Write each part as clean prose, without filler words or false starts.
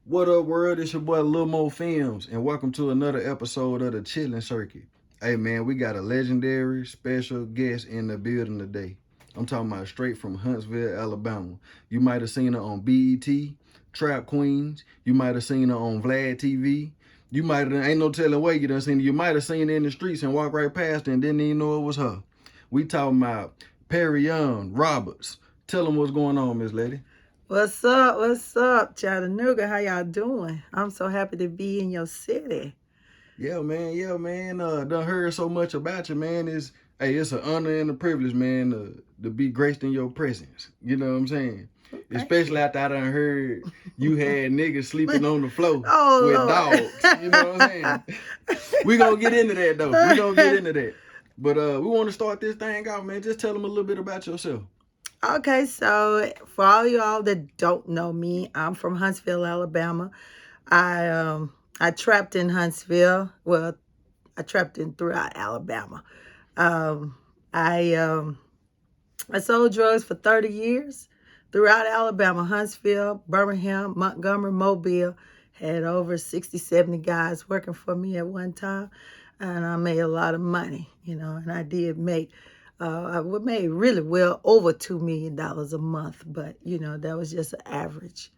What up, world? It's your boy Lil Mo Films, and welcome to another episode of the Chitlen Circuit. Hey, man, we got a legendary special guest in the building today. I'm talking about straight from Huntsville, Alabama. You might have seen her on BET, Trap Queens. You might have seen her on Vlad TV. You might have, ain't no telling where you done seen her. You might have seen her in the streets and walked right past her and didn't even know it was her. We talking about Perrion Roberts. Tell them what's going on, Miss Lady. What's up? What's up, Chattanooga? How y'all doing? I'm so happy to be in your city. Yeah, man. Yeah, man. Done heard so much about you, man. It's an honor and a privilege, man, to be graced in your presence. You know what I'm saying? Thank Especially you. after I done heard you had niggas sleeping on the floor with Oh dogs. You know what I'm saying? We gonna get into that though. We gonna get Lord. into that. But we want to start this thing out, man. Just tell them a little bit about yourself. Okay, so for all y'all that don't know me, I'm from Huntsville, Alabama. I trapped in Huntsville. Well, I trapped in throughout Alabama. Um, I um, I sold drugs for 30 years throughout Alabama, Huntsville, Birmingham, Montgomery, Mobile. Had over 60, 70 guys working for me at one time. And I made a lot of money, and I did make, I made really well over $2 million a month, but, that was just an average.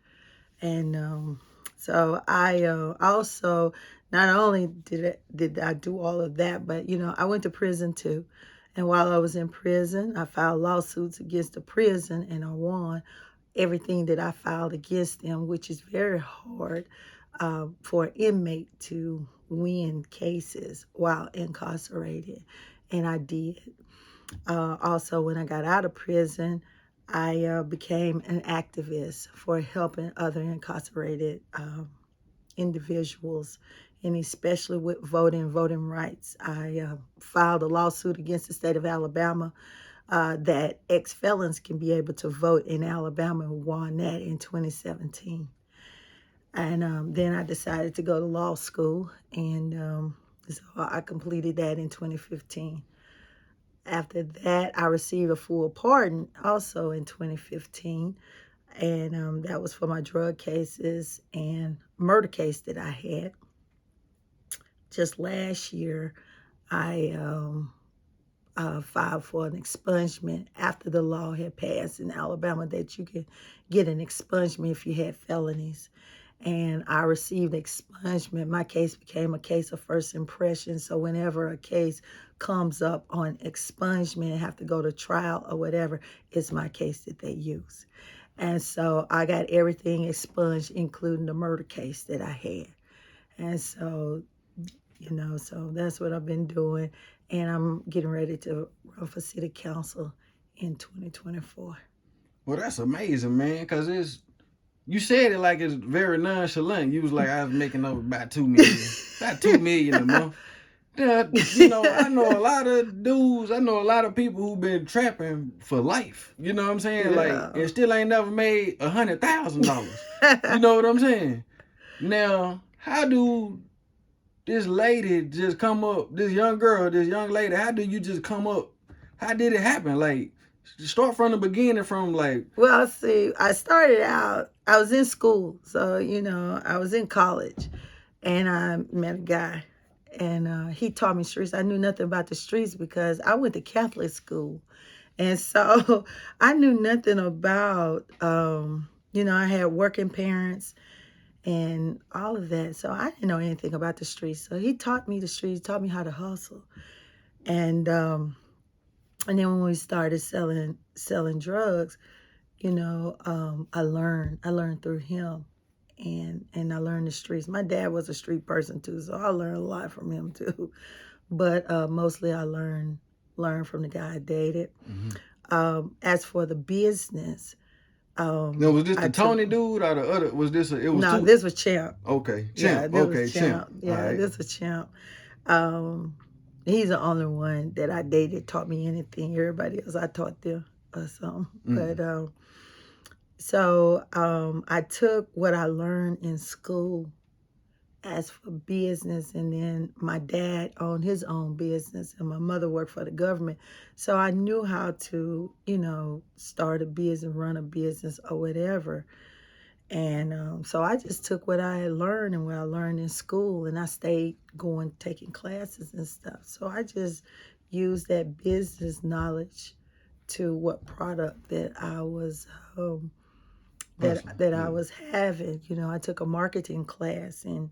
And so I also, not only did I do all of that, but, I went to prison too. And while I was in prison, I filed lawsuits against the prison and I won everything that I filed against them, which is very hard for an inmate to win cases while incarcerated. And I did. Also, when I got out of prison, I became an activist for helping other incarcerated individuals, and especially with voting rights. I filed a lawsuit against the state of Alabama that ex-felons can be able to vote in Alabama, and won that in 2017. And then I decided to go to law school, and so I completed that in 2015. After that, I received a full pardon also in 2015, and that was for my drug cases and murder case that I had. Just last year, I filed for an expungement after the law had passed in Alabama that you could get an expungement if you had felonies. And I received expungement. My case became a case of first impression. So whenever a case comes up on expungement and have to go to trial or whatever, it's my case that they use. And so I got everything expunged, including the murder case that I had. And so, so that's what I've been doing. And I'm getting ready to run for city council in 2024. Well, that's amazing, man. Cause you said it like it's very nonchalant. You was like, I was making up about 2 million, about 2 million a month. Yeah, I know a lot of dudes. I know a lot of people who been trapping for life. You know what I'm saying? Like, Yeah. and still ain't never made $100,000. You know what I'm saying? Now, how do this lady just come up? This young girl, this young lady. How do you just come up? How did it happen? Like, start from the beginning. From like, Well, see, I started out, I was in school. So, I was in college and I met a guy and he taught me streets. I knew nothing about the streets because I went to Catholic school. And so I knew nothing about, I had working parents and all of that. So I didn't know anything about the streets. So he taught me the streets, taught me how to hustle. And, and then when we started selling drugs, I learned through him, and I learned the streets. My dad was a street person too, so I learned a lot from him too. But mostly I learned from the guy I dated. As for the business, no, was this I the took Tony dude or the other? Was this? It was no, two. this was Champ. Okay, Yeah, Champ. this was Okay, Champ. Champ. All Yeah, right. this was Champ. Um, he's the only one that I dated taught me anything. Everybody else I taught them or something. But so I took what I learned in school as for business, and then my dad owned his own business, and my mother worked for the government. So I knew how to, start a business, run a business, or whatever. And so I just took what I had learned and what I learned in school, and I stayed going, taking classes and stuff. So I just used that business knowledge to what product that I was Awesome. that I Yeah. was having. I took a marketing class, and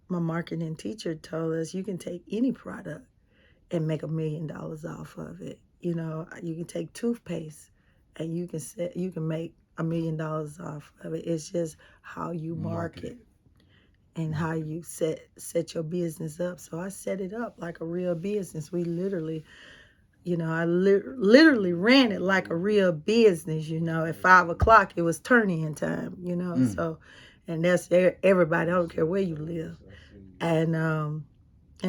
my marketing teacher told us you can take any product and make $1 million off of it. You can take toothpaste and you can make $1 million off of it. It's just how you market and how you set your business up. So I set it up like a real business. We literally, I literally ran it like a real business. At 5 o'clock it was turn-in time. So, and that's everybody. I don't care where you live, and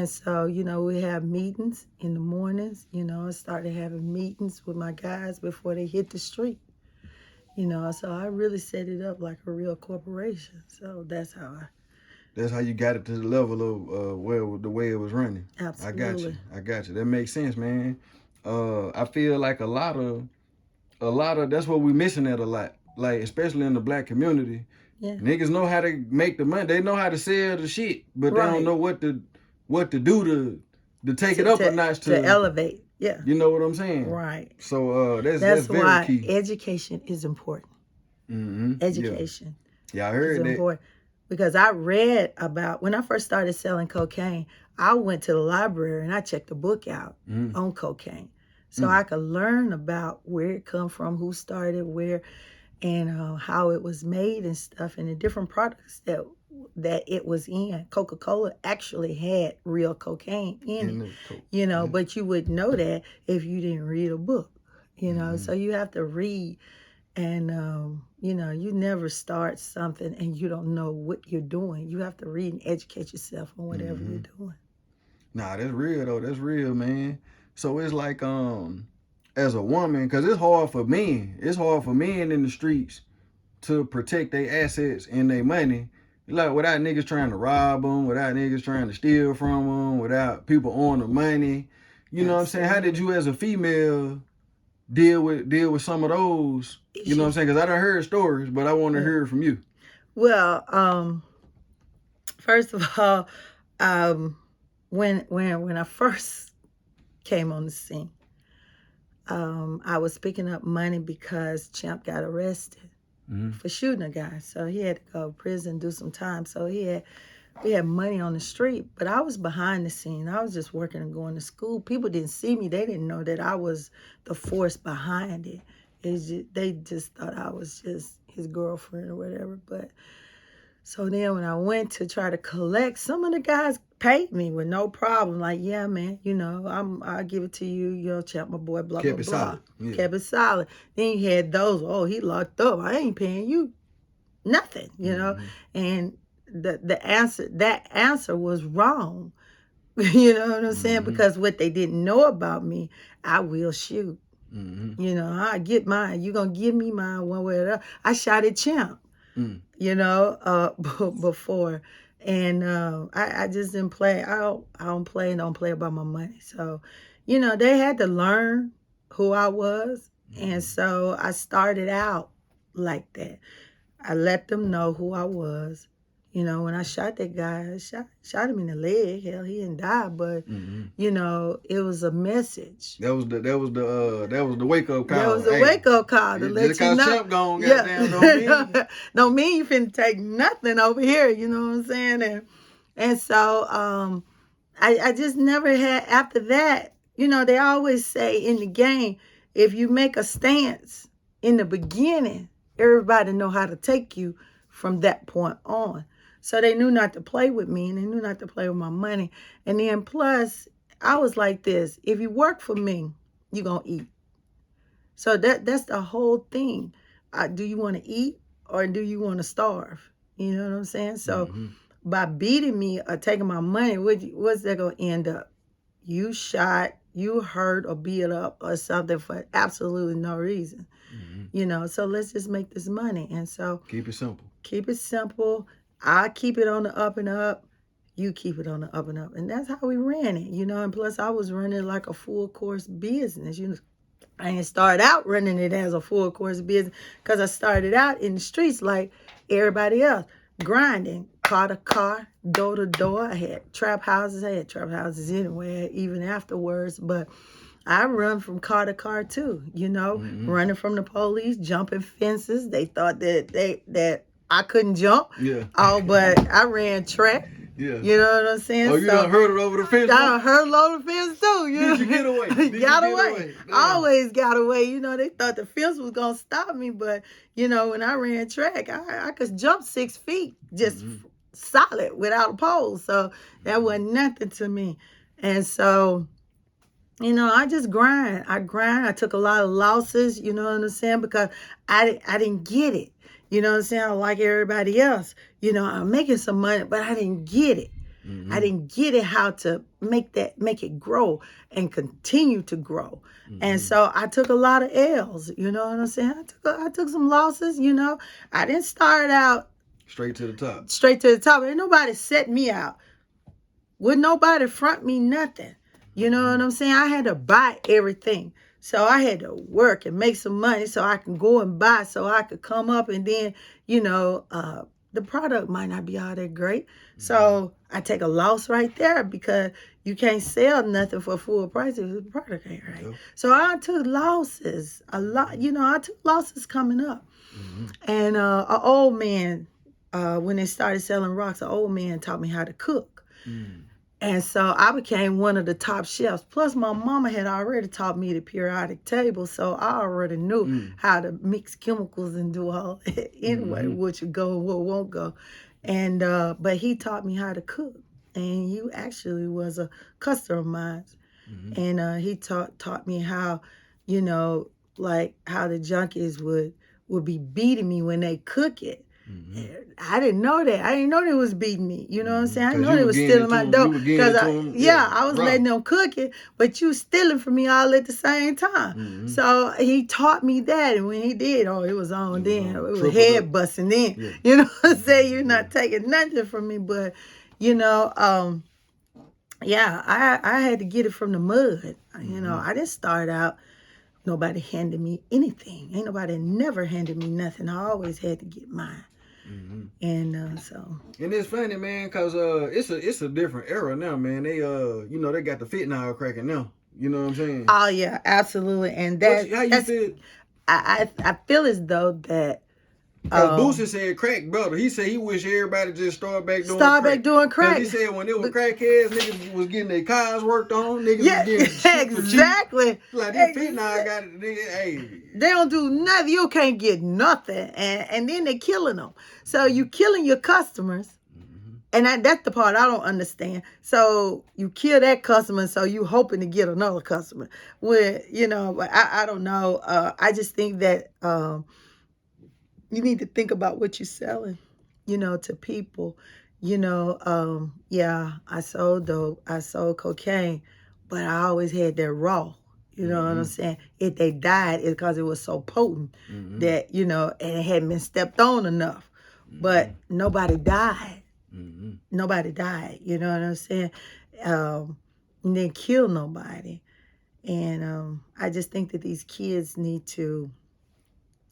so, we have meetings in the mornings. I started having meetings with my guys before they hit the street. So I really set it up like a real corporation. So that's how That's how you got it to the level of the way it was running. absolutely. I got you. That makes sense, man. I feel like a lot of that's what we missing at a lot. Like especially in the black community, Yeah. niggas know how to make the money. They know how to sell the shit, but they don't Right. know what to do to take it To, up a to, notch to to, elevate. Yeah. you know what I'm saying? Right. So that's That's very why key. education is important. Yeah. Education Yeah, I is heard that. important. Because I read about, when I first started selling cocaine, I went to the library and I checked the book out on cocaine. So I could learn about where it come from, who started where, and how it was made and stuff, and the different products that it was in. Coca-Cola actually had real cocaine in In it, the coke. but you wouldn't know that if you didn't read a book, so you have to read. And you never start something and you don't know what you're doing. You have to read and educate yourself on whatever you're doing. Nah, that's real though. That's real, man. So it's like as a woman, cause it's hard for men. It's hard for men in the streets to protect their assets and their money. Like without niggas trying to rob them, without niggas trying to steal from them, without people owing the money. You know what I'm saying? How did you as a female deal with some of those? You know what I'm saying? Because I done heard stories, but I want to hear it from you. Well, first of all, when I first came on the scene, I was picking up money because Champ got arrested for shooting a guy. So he had to go to prison, do some time. So we had money on the street, but I was behind the scene. I was just working and going to school. People didn't see me. They didn't know that I was the force behind it. They just thought I was just his girlfriend or whatever. But so then when I went to try to collect, some of the guys paid me with no problem. Like, yeah, man, I'll give it to you, Champ, my boy, blah, Kept blah, it blah. solid. Yeah. Kept it solid. Then you had those, oh, he locked up. I ain't paying you nothing, And that answer was wrong. You know what I'm saying? Because what they didn't know about me, I will shoot. I get mine. You gonna give me mine one way or the other. I shot at Champ, before, and I just didn't play. I don't play and don't play about my money. So, they had to learn who I was, and so I started out like that. I let them know who I was. When I shot that guy, I shot him in the leg. Hell, he didn't die, but it was a message. That was the wake up call. That was a wake up call to let you know. Champ gone, goddamn, don't mean you finna take nothing over here. You know what I'm saying? And so I just never had. After that, they always say in the game, if you make a stance in the beginning, everybody know how to take you from that point on. So they knew not to play with me, and they knew not to play with my money. And then plus, I was like this: if you work for me, you're gonna eat. So that's the whole thing. Do you want to eat or do you want to starve? You know what I'm saying? So by beating me or taking my money, what's that gonna end up? You shot, you hurt or beat up or something for absolutely no reason. So let's just make this money. And so keep it simple. Keep it simple. I keep it on the up and up. You keep it on the up and up. And that's how we ran it, and plus I was running like a full course business. I didn't start out running it as a full course business because I started out in the streets like, everybody else, grinding, car to car, door to door. I had trap houses. I had trap houses anywhere, even afterwards. But I run from car to car too, running from the police, jumping fences. They thought that I couldn't jump. Yeah. Oh, but I ran track. Yeah. You know what I'm saying? Oh, you done hurdled over the fence? I done hurdled over the fence too. Did you get away? Got away. Always got away. They thought the fence was going to stop me. But, when I ran track, I could jump 6 feet just solid without a pole. So that wasn't nothing to me. And so, I just grind. I took a lot of losses, you know what I'm saying? Because I didn't get it. You know what I'm saying? I like everybody else. I'm making some money, but I didn't get it. Mm-hmm. I didn't get it how to make it grow and continue to grow. Mm-hmm. And so I took a lot of L's, you know what I'm saying? I took some losses, I didn't start out straight to the top. Straight to the top. Ain't nobody set me out. Would nobody front me nothing. You know what I'm saying? I had to buy everything. So I had to work and make some money so I can go and buy so I could come up and then, the product might not be all that great. So I take a loss right there because you can't sell nothing for full price if the product ain't right. Yep. So I took losses a lot. I took losses coming up. Mm-hmm. And an old man, when they started selling rocks, an old man taught me how to cook. Mm. And so I became one of the top chefs. Plus, my mama had already taught me the periodic table, so I already knew how to mix chemicals and do all that anyway, what should go and what won't go. And but he taught me how to cook, and he actually was a customer of mine. Mm-hmm. And he taught me how, like how the junkies would be beating me when they cook it. Mm-hmm. I didn't know that. I didn't know they was beating me. You know what I'm saying? I didn't know they was stealing my dough. Because I was letting them cook it, but you stealing from me all at the same time. Mm-hmm. So he taught me that, and when he did, it was on then. It was head busting then. Yeah. You know what I'm saying? You're not taking nothing from me, but I had to get it from the mud. Mm-hmm. I didn't start out. Nobody handed me anything. Ain't nobody never handed me nothing. I always had to get mine. Mm-hmm. And so. And it's funny, man, because it's a different era now, man. They they got the fentanyl cracking now. You know what I'm saying? Oh yeah, absolutely. And how you feel? I feel as though that. Boosie said crack, brother. He said he wish everybody just start back doing crack. He said when they were crackheads, niggas was getting their cars worked on. Niggas was getting exactly. Like this fentanyl got it. Hey, they don't do nothing. You can't get nothing, and then they killing them. So you killing your customers, and that's the part I don't understand. So you kill that customer, so you hoping to get another customer. But I don't know. I just think that. You need to think about what you're selling, to people. I sold dope, I sold cocaine, but I always had that raw. You know what I'm saying? If they died, it's because it was so potent that, and it hadn't been stepped on enough. But nobody died. Nobody died. You know what I'm saying? And didn't kill nobody. And I just think that these kids need to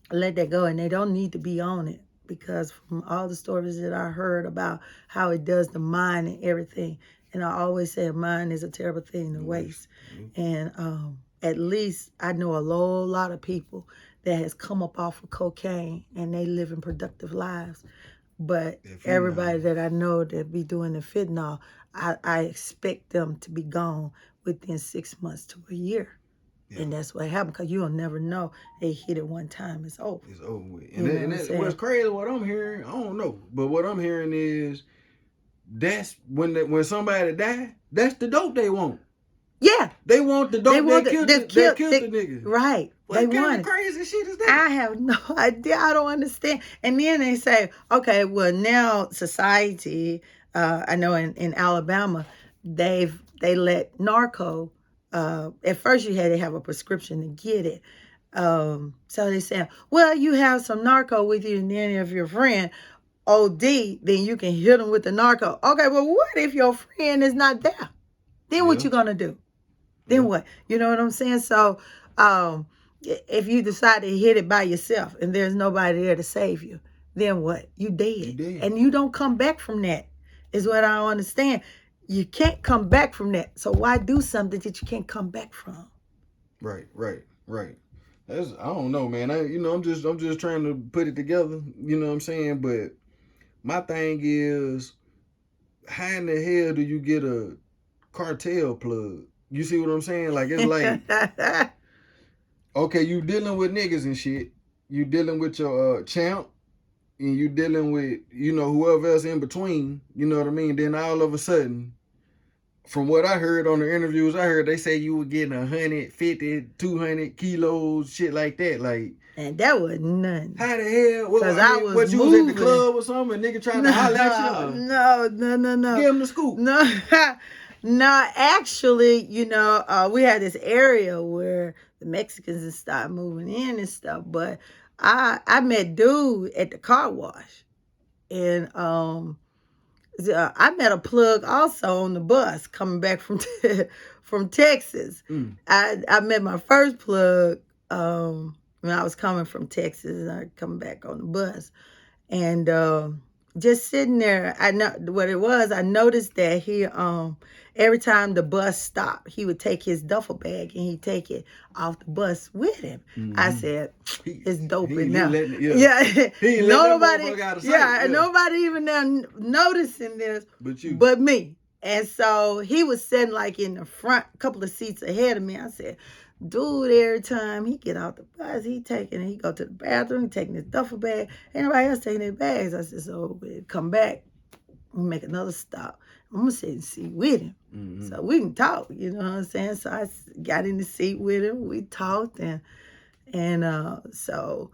let that go, and they don't need to be on it, because from all the stories that I heard about how it does the mind and everything, and I always say a mind is a terrible thing to waste. And at least I know a lot of people that has come up off of cocaine and they living productive lives. But everybody that I know that be doing the fentanyl, I expect them to be gone within 6 months to a year. Yeah. And that's what happened, because you'll never know. They hit it one time, it's over. It's over with. And what's crazy, what I'm hearing, I don't know, but what I'm hearing is that's when somebody die, that's the dope they want. Yeah. They want the dope that killed the nigga. Right. What kind of crazy shit is that? I have no idea. I don't understand. And then they say, okay, well, now society, I know in Alabama, they let narco. At first you had to have a prescription to get it. So they say, well, you have some narco with you, and then if your friend OD, then you can hit them with the narco. Okay, well, what if your friend is not there? Then what you gonna do? Then what? You know what I'm saying? So if you decide to hit it by yourself and there's nobody there to save you, then what? You dead. You dead. And you don't come back from that, is what I don't understand. You can't come back from that. So why do something that you can't come back from? Right. That's, I don't know, man. I'm just trying to put it together. You know what I'm saying? But my thing is, how in the hell do you get a cartel plug? You see what I'm saying? Like, it's like, okay, you dealing with niggas and shit. You dealing with your champ, and you dealing with, whoever else in between. You know what I mean? Then all of a sudden, from what I heard on the interviews, they say you were getting 150, 200 kilos, shit like that. Like, and that was nothing. How the hell? Because I was what, you moving. was at the club or something? A nigga trying to holler at you? No. Give him the scoop. No, actually, we had this area where the Mexicans had started moving in and stuff. But I met dude at the car wash. And I met a plug also on the bus coming back from from Texas. I met my first plug when I was coming from Texas, and I coming back on the bus, and just sitting there. I know what it was. I noticed that he every time the bus stopped, he would take his duffel bag and he'd take it off the bus with him. I said, "It's dope in there." Nobody even there noticing this, but me. And so he was sitting like in the front, couple of seats ahead of me. I said, dude, every time he get out the bus, he go to the bathroom, he taking his duffel bag. Anybody else taking their bags? I said, so we come back, we make another stop. I'm gonna sit in the seat with him, so we can talk. You know what I'm saying? So I got in the seat with him. We talked, and so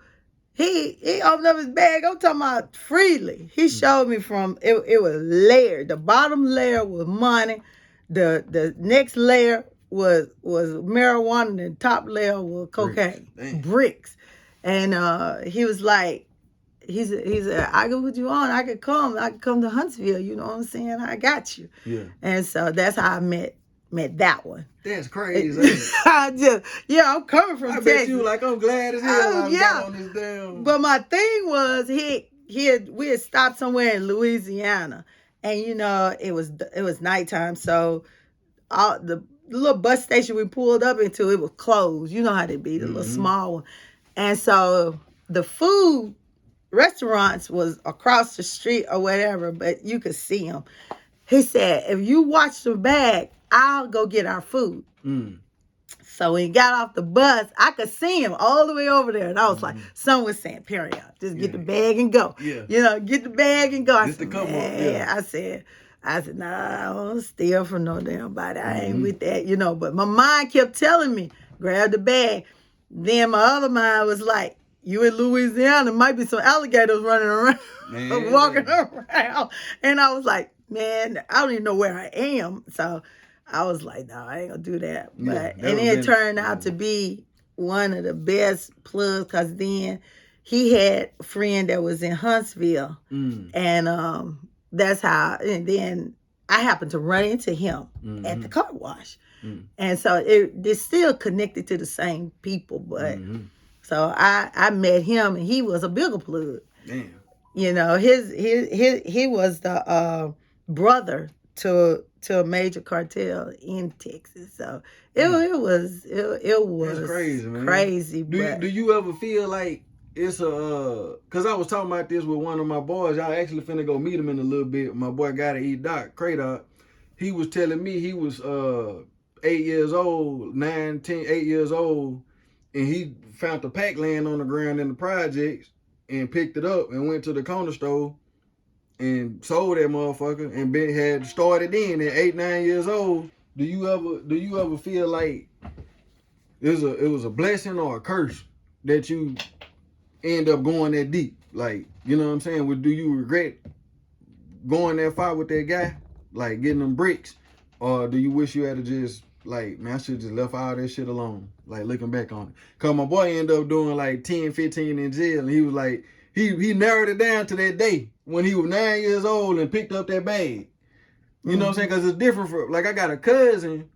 he opened up his bag. I'm talking about freely. He showed me from it was layered. The bottom layer was money. The next layer was marijuana, and the top layer was cocaine, bricks. And he was like, he said, I can put you on. I could come to Huntsville. You know what I'm saying? I got you. Yeah. And so that's how I met that one. That's crazy. I'm coming from Texas. I bet you like, I'm glad as hell I got on this damn. But my thing was we had stopped somewhere in Louisiana, and it was nighttime, so all the little bus station we pulled up into, it was closed. You know how they be, the little small one. And so the food restaurants was across the street or whatever, but you could see them. He said, if you watch the bag, I'll go get our food. So when he got off the bus, I could see him all the way over there. And I was like, someone was saying, Perrion, just get the bag and go. Yeah. Get the bag and go. I said, I said, nah, I don't steal from no damn body. I ain't with that, But my mind kept telling me, grab the bag. Then my other mind was like, you in Louisiana, there might be some alligators running around, walking around. And I was like, man, I don't even know where I am. So I was like, no, I ain't gonna do that. But and it turned out to be one of the best plugs, because then he had a friend that was in Huntsville. And that's how, and then I happened to run into him at the car wash. And so it's still connected to the same people, but so I met him, and he was a bigger plug. Damn. He was the brother to a major cartel in Texas. So it was That's crazy, man. Crazy. Do you ever feel like it's cause I was talking about this with one of my boys. Y'all actually finna go meet him in a little bit. My boy Gotta Eat Doc, Kradoc. He was telling me he was 8 years old, 9, 10, 8 years old, and he found the pack laying on the ground in the projects and picked it up and went to the corner store and sold that motherfucker and had started in at 8, 9 years old. Do you ever feel like it was a blessing or a curse that you end up going that deep? Like, you know what I'm saying? Do you regret going that far with that guy? Like getting them bricks? Or do you wish you had to just, like, man, I should just left all that shit alone, like, looking back on it? Because my boy ended up doing, like, 10, 15 in jail, and he was like, he narrowed it down to that day when he was 9 years old and picked up that bag. You know what I'm saying? Because it's different for, like, I got a cousin,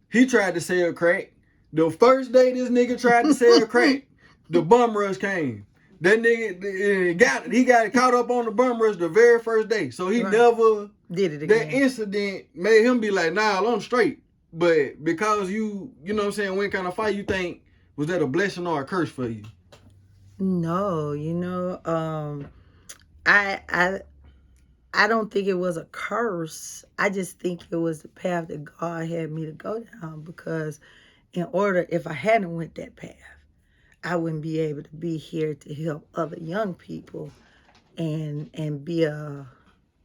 he tried to sell crack. The first day this nigga tried to sell crack, the bum rush came. That nigga he got caught up on the bum rush the very first day. So he never did it again. That incident made him be like, nah, I'm straight. But because you know what I'm saying, went kind of fight, you think, was that a blessing or a curse for you? No, I don't think it was a curse. I just think it was the path that God had me to go down, because if I hadn't went that path, I wouldn't be able to be here to help other young people and be a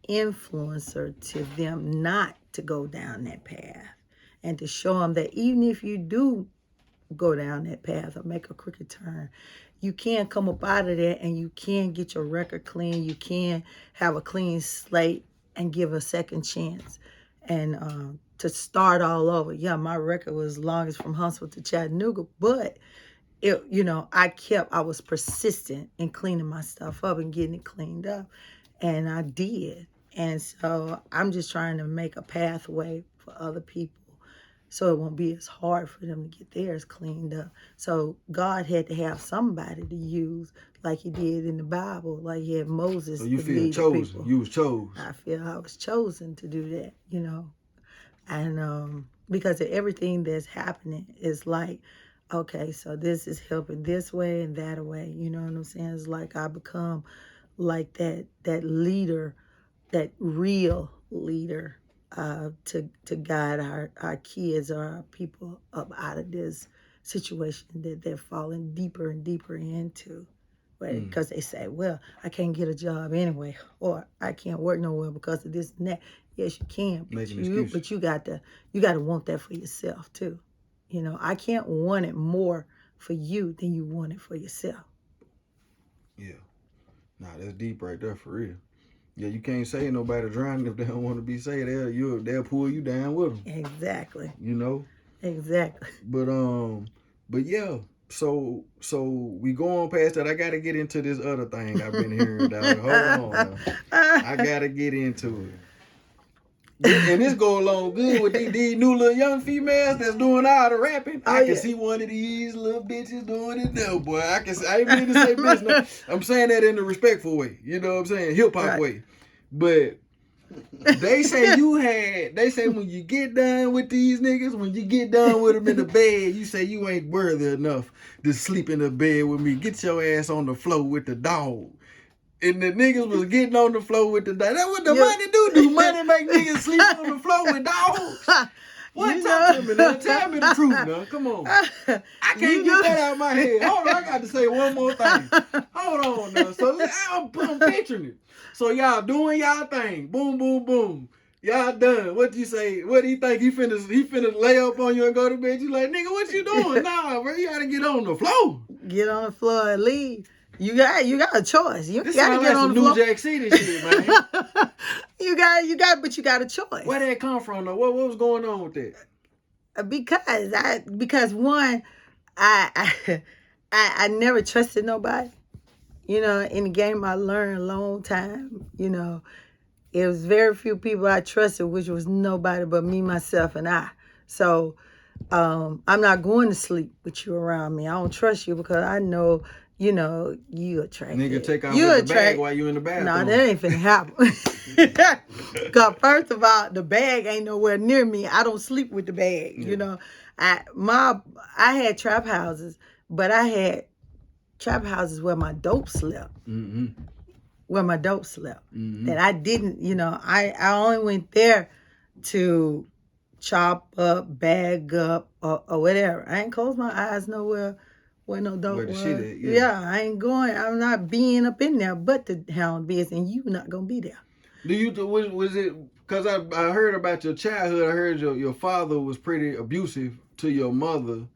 influencer to them not to go down that path, and to show them that even if you do go down that path or make a crooked turn, you can come up out of there and you can get your record clean. You can have a clean slate and give a second chance, and to start all over. Yeah, my record was longest from Huntsville to Chattanooga, but I was persistent in cleaning my stuff up and getting it cleaned up, and I did. And so I'm just trying to make a pathway for other people, so it won't be as hard for them to get theirs cleaned up. So God had to have somebody to use, like he did in the Bible, like he had Moses. So you feel chosen? You was chosen. I feel I was chosen to do that, and because of everything that's happening, is like, okay, so this is helping this way and that way. You know what I'm saying? It's like I become like that leader, that real leader, to guide our kids or our people up out of this situation that they're falling deeper and deeper into. Because they say, well, I can't get a job anyway, or I can't work nowhere because of this and that. Yes, you can, but you got to want that for yourself too. I can't want it more for you than you want it for yourself. Yeah. Nah, that's deep right there for real. Yeah, you can't say nobody drowning if they don't want to be saved. They'll pull you down with them. Exactly. Exactly. But yeah. So we go on past that. I gotta get into this other thing I've been hearing. Dog. Hold on. I gotta get into it. And this go along good with these new little young females that's doing all the rapping. I can see one of these little bitches doing it now, boy. I ain't mean to say business. I'm saying that in a respectful way. You know what I'm saying? Hip hop way. But they say when you get done with these niggas, when you get done with them in the bed, you say you ain't worthy enough to sleep in the bed with me. Get your ass on the floor with the dog. And the niggas was getting on the floor with the dog. That's what the money do. Do money make niggas sleep on the floor with dogs? What? Talk to me now. Tell me the truth now. Come on. I can't get that out of my head. Hold on. I got to say one more thing. Hold on now. So I'm picturing it. So y'all doing y'all thing. Boom, boom, boom. Y'all done. What you say? What do you think? He finna lay up on you and go to bed? You like, nigga, what you doing? Nah, bro. You gotta get on the floor. Get on the floor and leave. You got a choice. You gotta get on the floor. New Jack City shit, man. But you got a choice. Where that come from though? What was going on with that? Because one, I never trusted nobody. In the game I learned a long time. It was very few people I trusted, which was nobody but me, myself, and I. So I'm not going to sleep with you around me. I don't trust you because I know. You attracted. Nigga, take out with the bag while you in the bathroom. No, that ain't finna happen. Because first of all, the bag ain't nowhere near me. I don't sleep with the bag. Yeah. I had trap houses, but I had trap houses where my dope slept. Mm-hmm. Where my dope slept. Mm-hmm. That I didn't, I only went there to chop up, bag up, or whatever. I ain't closed my eyes nowhere. Where no dope where the was. shit at, yeah. I ain't going. I'm not being up in there, but the hound biz, and you not gonna be there. Was it? Because I heard about your childhood. I heard your father was pretty abusive to your mother.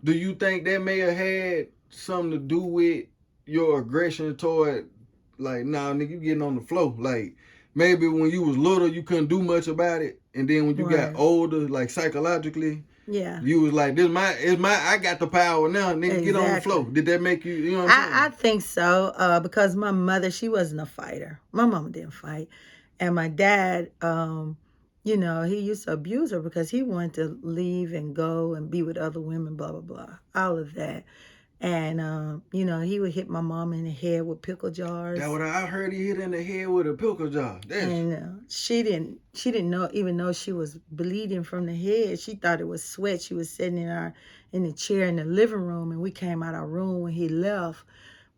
Do you think that may have had something to do with your aggression toward, like, nah, nigga, you getting on the floor? Like, maybe when you was little, you couldn't do much about it, and then when you got older, like psychologically. Yeah. You was like, I got the power now, nigga, exactly. Get on the floor. Did that make you know what I'm saying? I think so, because my mother, she wasn't a fighter. My mama didn't fight. And my dad, he used to abuse her because he wanted to leave and go and be with other women, blah, blah, blah, all of that. And, he would hit my mom in the head with pickle jars. That's what I heard. He hit in the head with a pickle jar. And she didn't even know she was bleeding from the head. She thought it was sweat. She was sitting in the chair in the living room, and we came out our room when he left,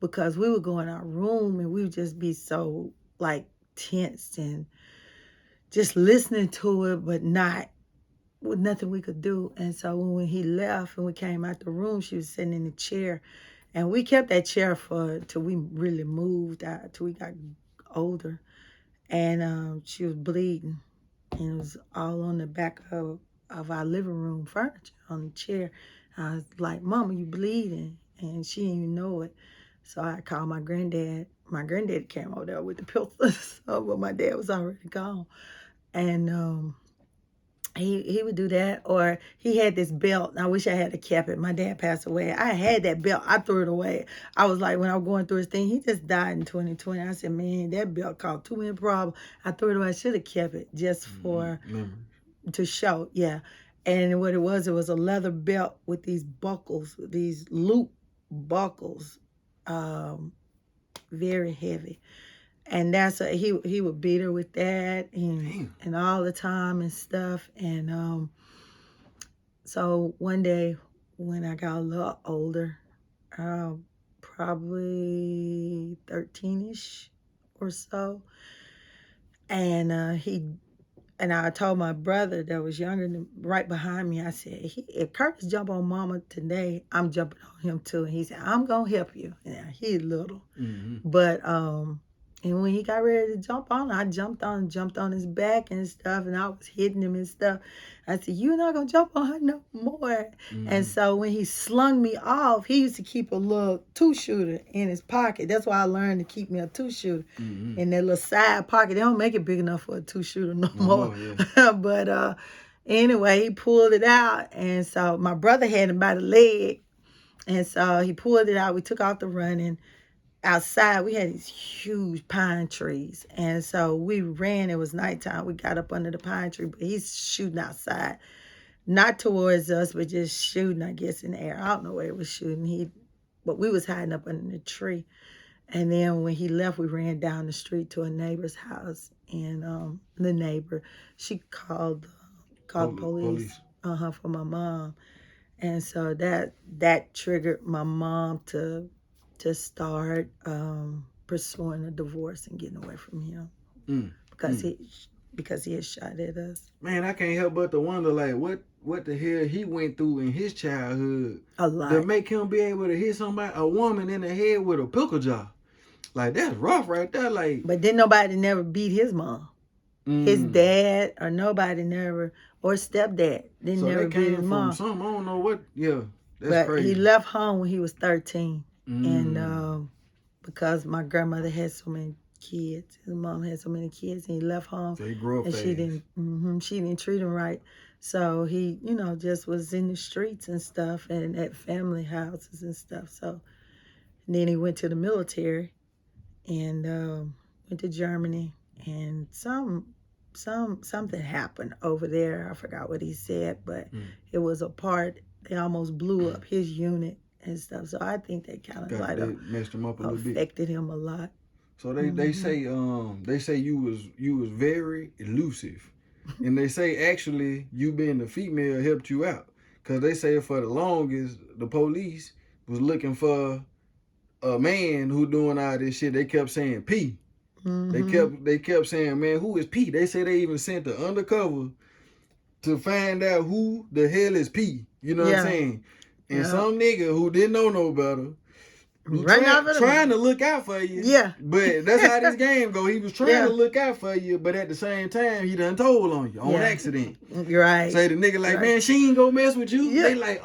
because we would go in our room and we would just be so like tense and just listening to it, but not with nothing we could do. And so when he left and we came out the room, she was sitting in the chair, and we kept that chair till we really moved out, till we got older. And she was bleeding, and it was all on the back of our living room furniture on the chair. I was like, "Mama, you bleeding?" And she didn't even know it. So I called my granddad. My granddad came over there with the pills, but my dad was already gone. And he would do that. Or he had this belt. I wish I had kept it. My dad passed away. I had that belt. I threw it away. I was like, when I was going through his thing, he just died in 2020. I said, man, that belt caused too many problems. I threw it away. I should have kept it just to show. Yeah. And what it was a leather belt with these buckles, these loop buckles, very heavy. And he would beat her with that and all the time and stuff. And so one day when I got a little older, probably 13-ish or so, and I told my brother that was younger than right behind me, I said, if Curtis jump on Mama today, I'm jumping on him too. And he said, I'm gonna help you. Yeah, he's little, but and when he got ready to jump on, I jumped on his back and stuff, and I was hitting him and stuff. I said, you're not going to jump on her no more. And so when he slung me off, he used to keep a little two-shooter in his pocket. That's why I learned to keep me a two-shooter in that little side pocket. They don't make it big enough for a two-shooter no more. Yeah. But anyway, he pulled it out, and so my brother had him by the leg, and so he pulled it out. We took off the running. Outside, we had these huge pine trees. And so we ran. It was nighttime. We got up under the pine tree, but he's shooting outside. Not towards us, but just shooting, I guess, in the air. I don't know where he was shooting. But we was hiding up under the tree. And then when he left, we ran down the street to a neighbor's house. And the neighbor, she called the police. For my mom. And so that triggered my mom to start pursuing a divorce and getting away from him because he had shot at us. Man, I can't help but to wonder, like, what the hell he went through in his childhood a lot to make him be able to hit a woman in the head with a pickle jar. Like, that's rough right there. Like, but then nobody never beat his mom. His dad or nobody never, or stepdad didn't never beat his mom. I don't know what. Yeah, that's crazy. He left home when he was 13. And because my grandmother had so many kids, his mom had so many kids, and he left home. So he grew up and fast. She didn't treat him right. So he, just was in the streets and stuff, and at family houses and stuff. So and then he went to the military and went to Germany, and something happened over there. I forgot what he said, but it was a part. They almost blew up his unit and stuff. So I think they kind of messed him up a little bit. Affected him a lot. So they say you was very elusive, and they say actually you being the female helped you out, cause they say for the longest the police was looking for a man who doing all this shit. They kept saying P. They kept saying, man, who is P? They say they even sent the undercover to find out who the hell is P. You know what I'm saying? And some nigga who didn't know no better, trying to look out for you. Yeah. But that's how this game go. He was trying to look out for you, but at the same time, he done told on you on accident. You're right. Say the nigga like, man, she ain't gonna mess with you. Yeah. They like,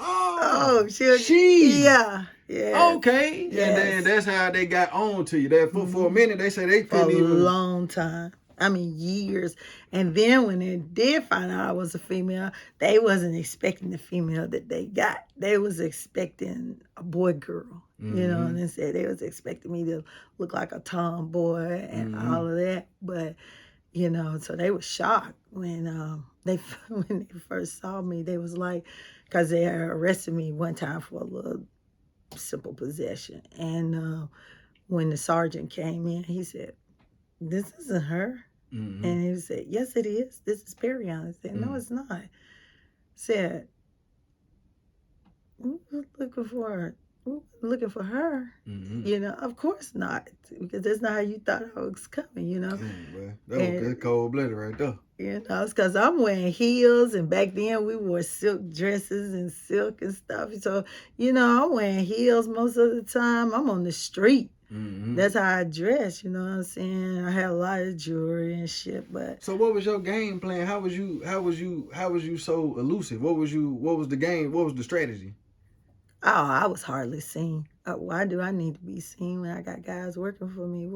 she. Yeah. Yeah. Okay. Yes. And then that's how they got on to you. That for a minute, they say they couldn't even. For a long time. I mean, years. And then when they did find out I was a female, they wasn't expecting the female that they got. They was expecting a boy girl, and they said they was expecting me to look like a tomboy and all of that. But, so they were shocked when they first saw me. They was like, because they arrested me one time for a little simple possession. And when the sergeant came in, he said, "This isn't her." Mm-hmm. And he said, "Yes, it is. This is Perrion." I said, "No, it's not." Said, "Who's looking for her? Who's looking for her?" Mm-hmm. Of course not, because that's not how you thought I was coming. That was cold blooded right there. It's because I'm wearing heels, and back then we wore silk dresses and silk and stuff. So, I'm wearing heels most of the time. I'm on the street. Mm-hmm. That's how I dress, you know what I'm saying? I had a lot of jewelry and shit, but So what was your game plan? How was you so elusive? What was the game? What was the strategy? I was hardly seen. Why do I need to be seen when I got guys working for me?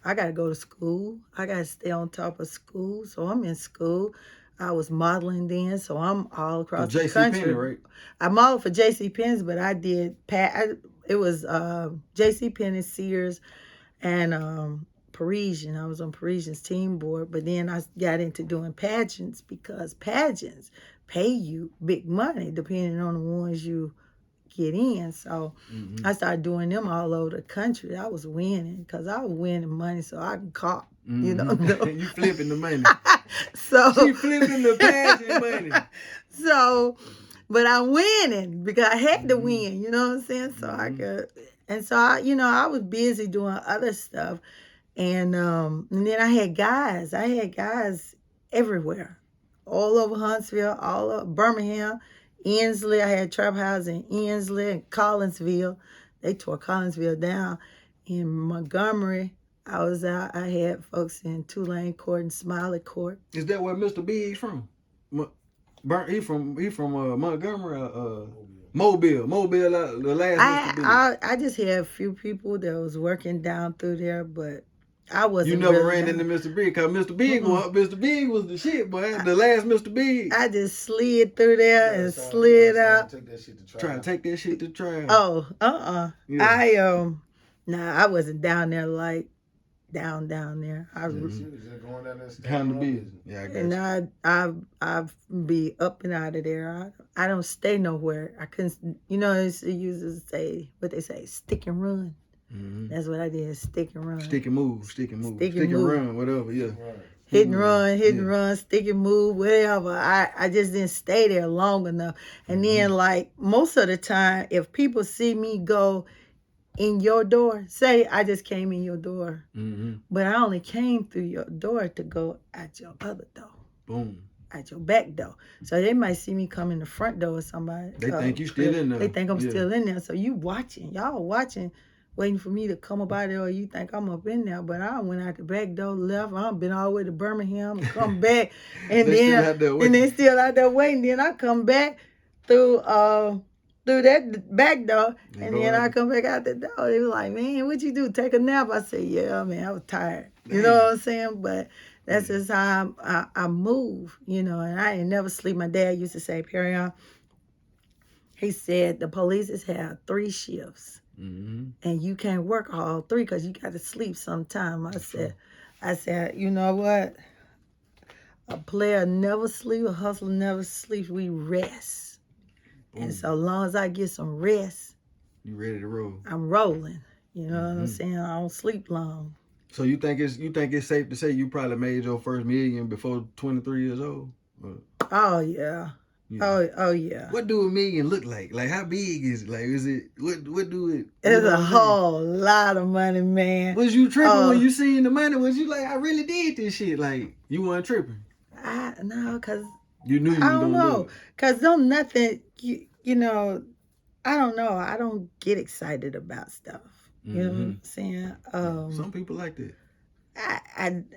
I got to go to school. I got to stay on top of school. So I'm in school. I was modeling then, so I'm all across the country. Penny, right? I modeled for J.C. Penney's, but I did it was J.C. Penney, Sears, and Parisian. I was on Parisian's team board, but then I got into doing pageants because pageants pay you big money depending on the ones you get in. So I started doing them all over the country. I was winning because I was winning money so I can cop. You flipping the money. So she flipping the pageant money. So, but I'm winning because I had to win. You know what I'm saying? So I could, and so I was busy doing other stuff, and then I had guys. Everywhere, all over Huntsville, all over Birmingham, Ensley. I had trap house in Ensley and Collinsville. They tore Collinsville down. In Montgomery, I was out. I had folks in Tulane Court and Smiley Court. Is that where Mr. Big's from? He from Montgomery, Mobile, the last Mr. Big. I just had a few people that was working down through there, but I wasn't. You never really ran into Mr. Big because Mr. Big was the shit, boy. The last Mr. Big. I just slid through there and slid out. Try to take that shit to trial. Oh, Yeah. I wasn't down there like down there. She was just going down there. Kind of business. Yeah, I guess. And I be up and out of there. I don't stay nowhere. I couldn't. It used to say what they say, stick and run. Mm-hmm. That's what I did, stick and run. Stick and move. Stick and run, whatever. Yeah. Right. Hit and run, stick and move, whatever. I just didn't stay there long enough. And then, like, most of the time, if people see me go in your door, say I just came in your door, but I only came through your door to go at your other door. Boom. At your back door. So they might see me come in the front door with somebody. They think you still in there. They think I'm still in there. So y'all watching, waiting for me to come up out there, or you think I'm up in there, but I went out the back door, left. I've been all the way to Birmingham and come back, and they still out there waiting. Then I come back through that back door, and then I come back out the door. They was like, "Man, what'd you do? Take a nap?" I said, "Yeah, man, I was tired." You know what I'm saying? But that's just how I move, and I ain't never sleep. My dad used to say, Perrion, he said the police have 3 shifts. And you can't work all 3 because you got to sleep sometime. I said, you know what? A player never sleeps, a hustler never sleeps. We rest. Boom. And so long as I get some rest, you ready to roll? I'm rolling. You know what I'm saying? I don't sleep long. So you think it's safe to say you probably made your first million before 23 years old? Oh yeah. Oh yeah. What do a million look like? Like how big is it? Like is it what do it? It's a whole lot of money, man. Was you tripping when you seen the money? Was you like, I really did this shit? Like you weren't tripping? No, cause you knew you was gonna do it. Cause don't nothing. I don't know. I don't get excited about stuff. You know what I'm saying? Some people like that.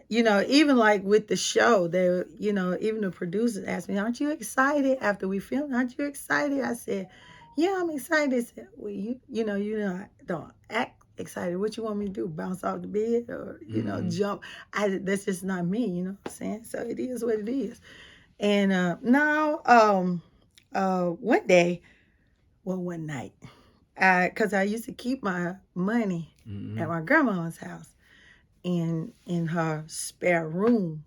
Even like with the show, they, even the producers asked me, "Aren't you excited after we filmed? Aren't you excited?" I said, "Yeah, I'm excited." They said, "Well, you don't act excited. What you want me to do? Bounce off the bed or jump?" That's just not me. You know what I'm saying? So it is what it is. And now, one night, because I used to keep my money at my grandma's house. In her spare room.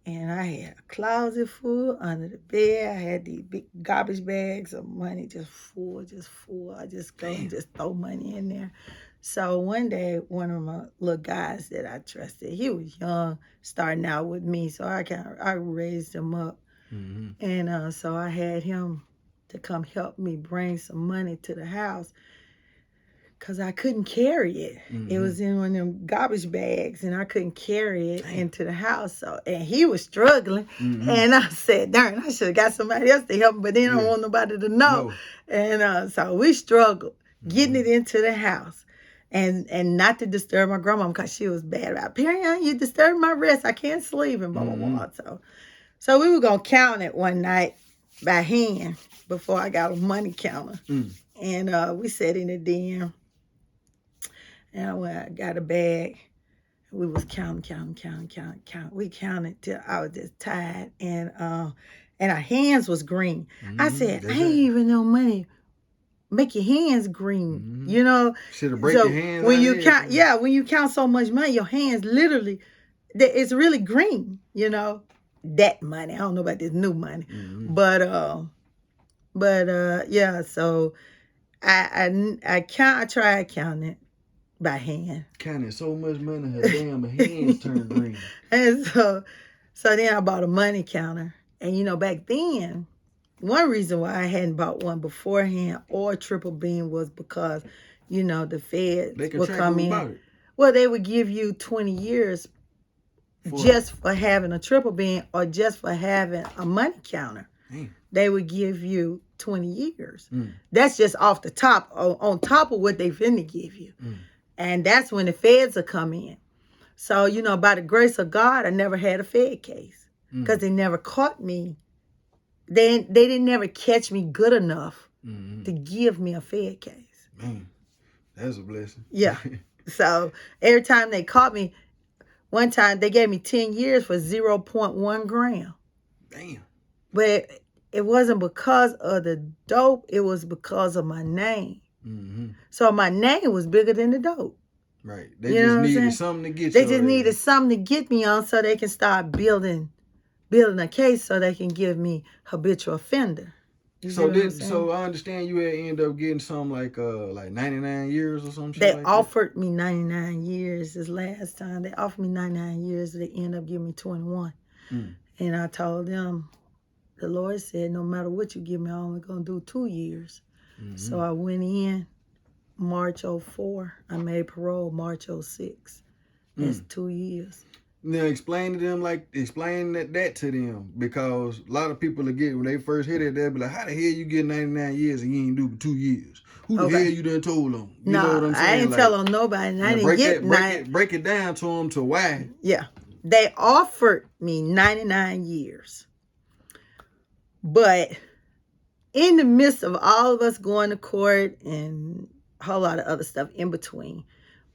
And I had a closet full under the bed. I had these big garbage bags of money just full. I just go and just throw money in there. So one day, one of my little guys that I trusted, he was young, starting out with me. So I raised him up. Mm-hmm. And so I had him to come help me bring some money to the house because I couldn't carry it. Mm-hmm. It was in one of them garbage bags, and I couldn't carry it into the house. So, and he was struggling. Mm-hmm. And I said, darn, I should have got somebody else to help me, but then I don't want nobody to know. No. And so we struggled getting it into the house. And not to disturb my grandma because she was bad about, Perrion, you disturb my rest. I can't sleep, and blah, blah, blah. So we were going to count it one night by hand before I got a money counter. And we sat in the den. And I got a bag. We was counting. We counted till I was just tired. And our hands was green. I said, I ain't even no money. Make your hands green, you know. Should have break your hands. When you count, when you count so much money, your hands literally, it's really green, you know. That money, I don't know about this new money, but yeah. So I tried counting it by hand. Counting so much money, her damn hands turned green. And so then I bought a money counter, and you know, back then. One reason why I hadn't bought one beforehand or triple beam was because, you know, the feds would come in. Well, they would give you 20 years just for having a triple beam or just for having a money counter. They would give you 20 years. That's just off the top, on top of what they finna give you. And that's when the feds will come in. So, you know, by the grace of God, I never had a Fed case because they never caught me. They didn't never catch me good enough to give me a Fed case. Man, that's a blessing. Yeah. So every time they caught me, one time they gave me 10 years for 0.1 gram. Damn. But it wasn't because of the dope. It was because of my name. So my name was bigger than the dope. Right. They just needed something to get you. They just needed something to get me on so they can start building a case so they can give me habitual offender. So I understand you had end up getting something like 99 years or something. They offered me 99 years this last time. They offered me 99 years. They ended up giving me 21. And I told them, the Lord said, no matter what you give me, I'm only going to do 2 years. So I went in March 04. I made parole March 06. That's 2 years. Now explain to them, explain that to them, because a lot of people when they first hear that, they'll be like, how the hell you get 99 years and you ain't do 2 years? Who the hell you done told them? You know what I'm saying? I didn't tell on nobody. And I didn't break it down to them to why. Yeah. They offered me 99 years. But in the midst of all of us going to court and a whole lot of other stuff in between,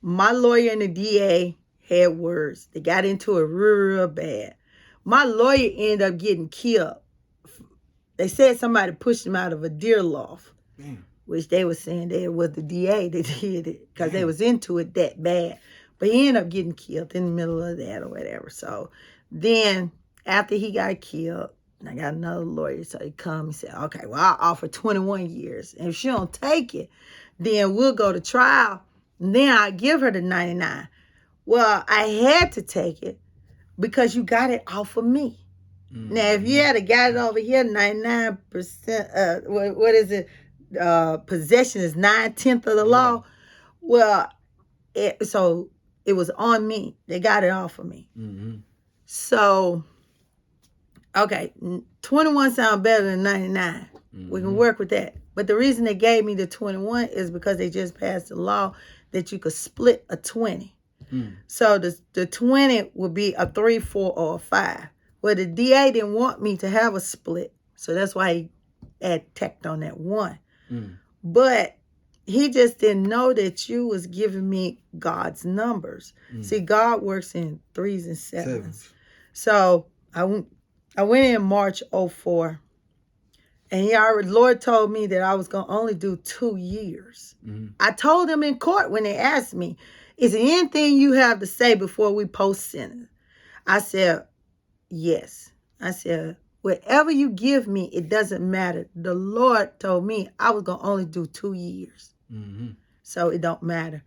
my lawyer and the DA had words. They got into it real bad. My lawyer ended up getting killed. They said somebody pushed him out of a deer loft, which they were saying that it was the DA that did it because they was into it that bad. But he ended up getting killed in the middle of that or whatever. So then after he got killed, I got another lawyer. So he come and said, okay, well, I'll offer 21 years. And if she don't take it, then we'll go to trial. And then I'll give her the 99. Well, I had to take it because you got it off of me. Now, if you had got it over here, 99%, what is it? Possession is 9/10 of the law. Well, so it was on me. They got it off of me. So, okay, 21 sounds better than 99. We can work with that. But the reason they gave me the 21 is because they just passed a law that you could split a 20. So the 20 would be a 3, 4, or a 5. Well, the DA didn't want me to have a split. So that's why he tacked on that 1. But he just didn't know that you was giving me God's numbers. See, God works in 3s and 7s. So I went in March 04. And the Lord told me that I was going to only do 2 years. I told him in court when they asked me, is there anything you have to say before we post sentence? I said, yes. I said, whatever you give me, it doesn't matter. The Lord told me I was going to only do 2 years. Mm-hmm. So it don't matter.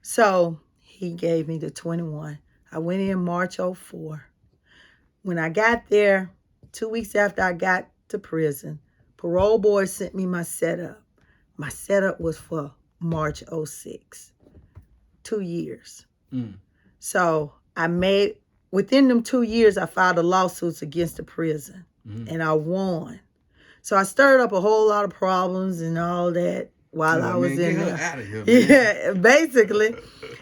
So he gave me the 21. I went in March 04. When I got there, 2 weeks after I got to prison, parole board sent me my setup. My setup was for March 06. 2 years. Mm. So within them 2 years, I filed a lawsuits against the prison. Mm-hmm. And I won. So I stirred up a whole lot of problems and all that while I was in get her there. out of here, man. Yeah, basically.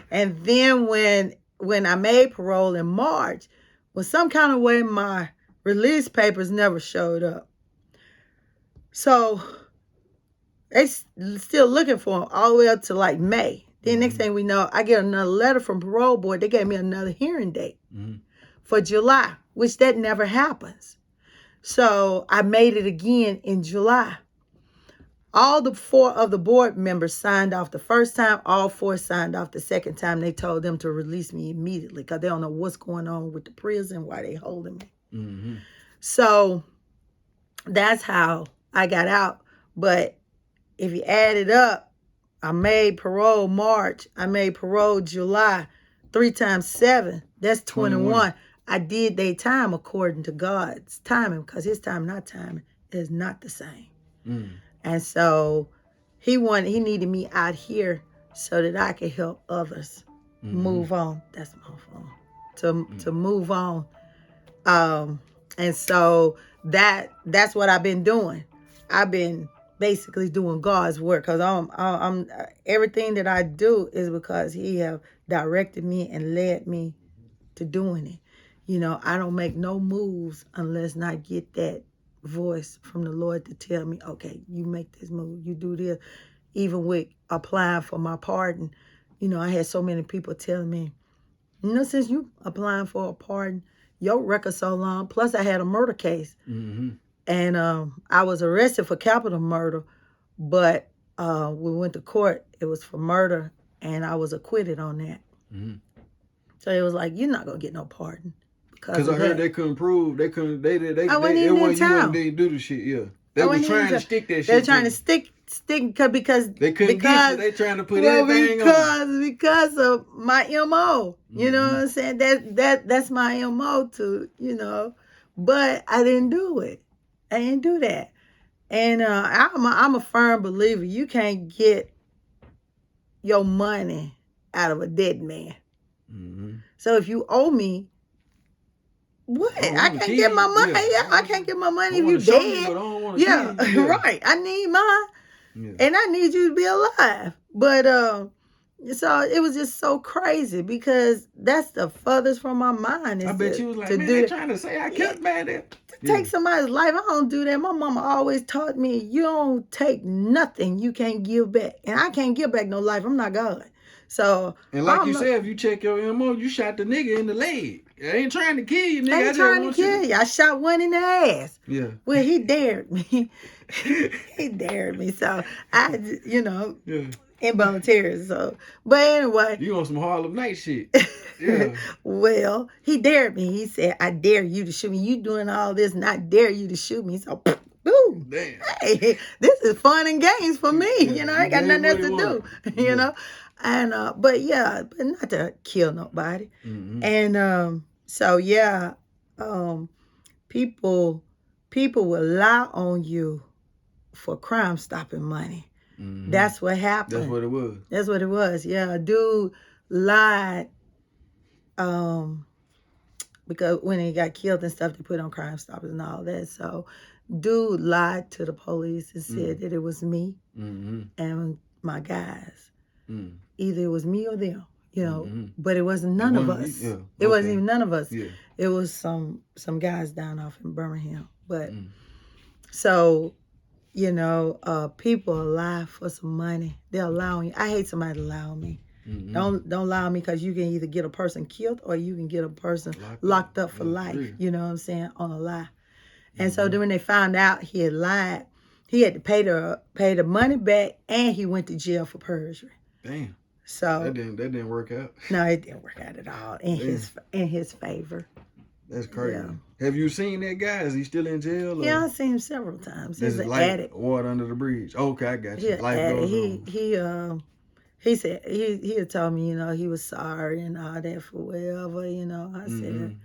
And then when I made parole in March, well, some kind of way my release papers never showed up. So they still looking for them all the way up to like May. Then next thing we know, I get another letter from parole board. They gave me another hearing date for July, which that never happens. So I made it again in July. All the 4 of the board members signed off the first time. All 4 signed off the second time. They told them to release me immediately because they don't know what's going on with the prison, why they holding me. Mm-hmm. So that's how I got out. But if you add it up, I made parole March. I made parole July. 3 times 7, that's 21. I did their time according to God's timing because his time and our timing is not the same. Mm. And so he needed me out here so that I could help others move on. That's my phone. To move on. And so that's what I've been doing. I've been basically doing God's work because I'm everything that I do is because he have directed me and led me to doing it. You know, I don't make no moves unless I get that voice from the Lord to tell me, okay, you make this move, you do this. Even with applying for my pardon, you know, I had so many people telling me, you know, since you applying for a pardon, your record so long. Plus, I had a murder case, and I was arrested for capital murder, but we went to court. It was for murder, and I was acquitted on that. So it was like, you're not gonna get no pardon because I heard they couldn't prove they wasn't even in town. They do the shit. Yeah, they were trying to stick that shit. They're trying to stick because they couldn't get you. They trying to put everything on. Because of my MO. You know what I'm saying? That's my MO to, you know. But I didn't do it. I didn't do that. And I'm a firm believer. You can't get your money out of a dead man. So if you owe me, what? I can't get my money. Yeah, I can't get my money if you dead. Yeah, right. I need mine, and I need you to be alive. But so it was just so crazy because that's the furthest from my mind. I bet you was like, man, they trying to say I killed man there. Take somebody's life. I don't do that. My mama always taught me, you don't take nothing you can't give back, and I can't give back no life. I'm not God. So and like you said, if you check your MO, you shot the nigga in the leg. I ain't trying to kill you, nigga. I ain't trying to kill you. I shot one in the ass. Yeah. Well, he dared me. He dared me. So I, you know, involuntary. So, but anyway. You on some Harlem Night shit. Yeah. Well, he dared me. He said, I dare you to shoot me. You doing all this and I dare you to shoot me. So, boom. Damn. Hey, this is fun and games for me. You know, I ain't got nothing else to do. You know. And but not to kill nobody. And so people will lie on you for crime stopping money. That's what happened. That's what it was. That's what it was. Yeah, a dude lied because when he got killed and stuff, they put on Crime Stoppers and all that. So dude lied to the police and said that it was me and my guys. Either it was me or them, you know, but it wasn't none of us. It wasn't even none of us. It was some guys down off in Birmingham. But so, you know, people lie for some money. They'll lie on you. I hate somebody to lie on me. Don't lie on me because you can either get a person killed or you can get a person locked up for life. You know what I'm saying? On a lie. And so then when they found out he had lied, he had to pay the money back and he went to jail for perjury. Damn. So that didn't work out. No, it didn't work out at all in his favor. That's crazy. Yeah. Have you seen that guy? Is he still in jail? Yeah, I've seen him several times. This He's is an like addict. water under the bridge. Okay, I got you. Yeah, Life goes on. He said he had told me, he was sorry and all that for whatever, I said,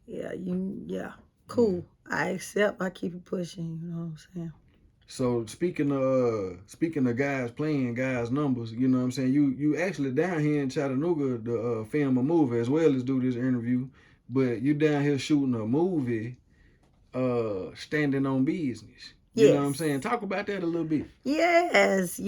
yeah, cool. I accept, I keep it pushing, you know what I'm saying? So speaking of guys playing guys numbers, you know what I'm saying? You actually down here in Chattanooga to film a movie as well as do this interview, but you down here shooting a movie, standing on business. You know what I'm Yes. saying? Talk about that a little bit. Yes.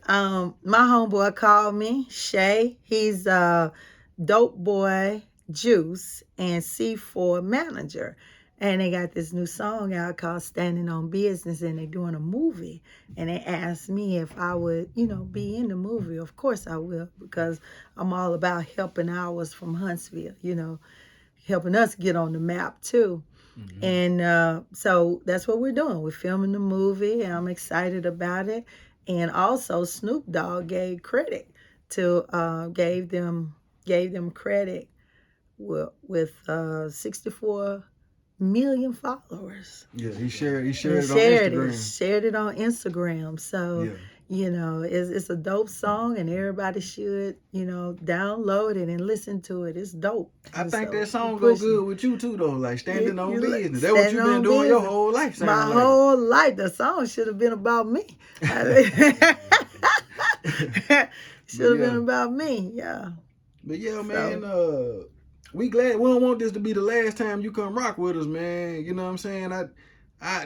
My homeboy called me, Shay. He's Dope Boy Juice and C4 manager. And they got this new song out called Standing on Business, and they're doing a movie. And they asked me if I would, be in the movie. Of course I will, because I'm all about helping ours from Huntsville, helping us get on the map too. Mm-hmm. And so that's what we're doing. We're filming the movie, and I'm excited about it. And also, Snoop Dogg gave credit gave them credit with 64 million followers. Yeah, he shared it on Instagram. Shared it on Instagram. So, it's a dope song, and everybody should, download it and listen to it. It's dope. I think that song go good with you too, though. Like standing on business. That's what you've been doing your whole life. My whole life. The song should have been about me. Should have been about me. Yeah. But yeah, man. We glad we don't want this to be the last time you come rock with us, man. You know what I'm saying?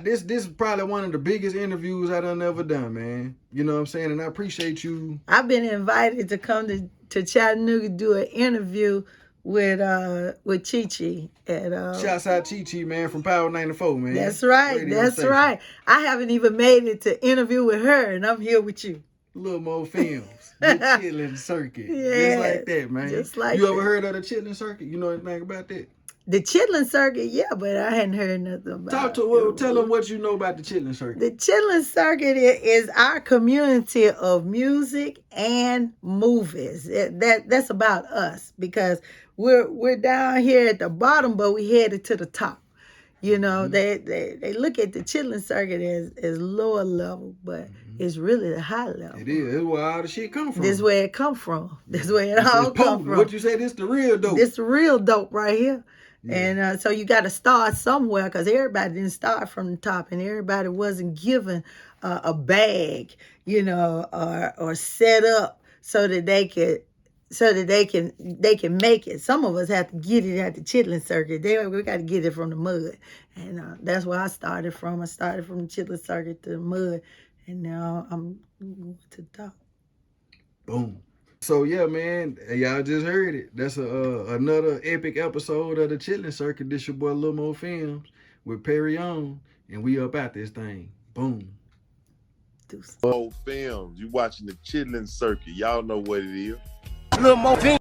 This is probably one of the biggest interviews I done ever done, man. You know what I'm saying? And I appreciate you. I've been invited to come to Chattanooga do an interview with Chi-Chi at Shouts out Chi-Chi, man, from Power 94, man. That's right. That's right. I haven't even made it to interview with her, and I'm here with you. Little more films. The Chitlen circuit. Yeah. Just like that, man. Just like you ever heard of the Chitlen circuit? You know anything about that? The Chitlen circuit, yeah, but I hadn't heard nothing about Tell them what you know about the Chitlen circuit. The Chitlen circuit is our community of music and movies. That's about us, because we're down here at the bottom, but we headed to the top. They look at the Chitlen circuit as lower level, but it's really the high level. It is. It's where all the shit come from. This is where it come from. This is where it all come from. What you say? This the real dope. This the real dope right here. Yeah. And so you got to start somewhere, because everybody didn't start from the top, and everybody wasn't given a bag, or set up so that they can make it. Some of us have to get it at the Chitlen circuit. We got to get it from the mud, and that's where I started from. I started from the Chitlen circuit to the mud, and now I'm going to the top. Boom. So yeah, man, y'all just heard it. That's another epic episode of the Chitlen circuit. This your boy Lil Mo Films with Perrion, and we up out this thing. Boom. Mo Films, you watching the Chitlen circuit. Y'all know what it is. Lil Mo Films.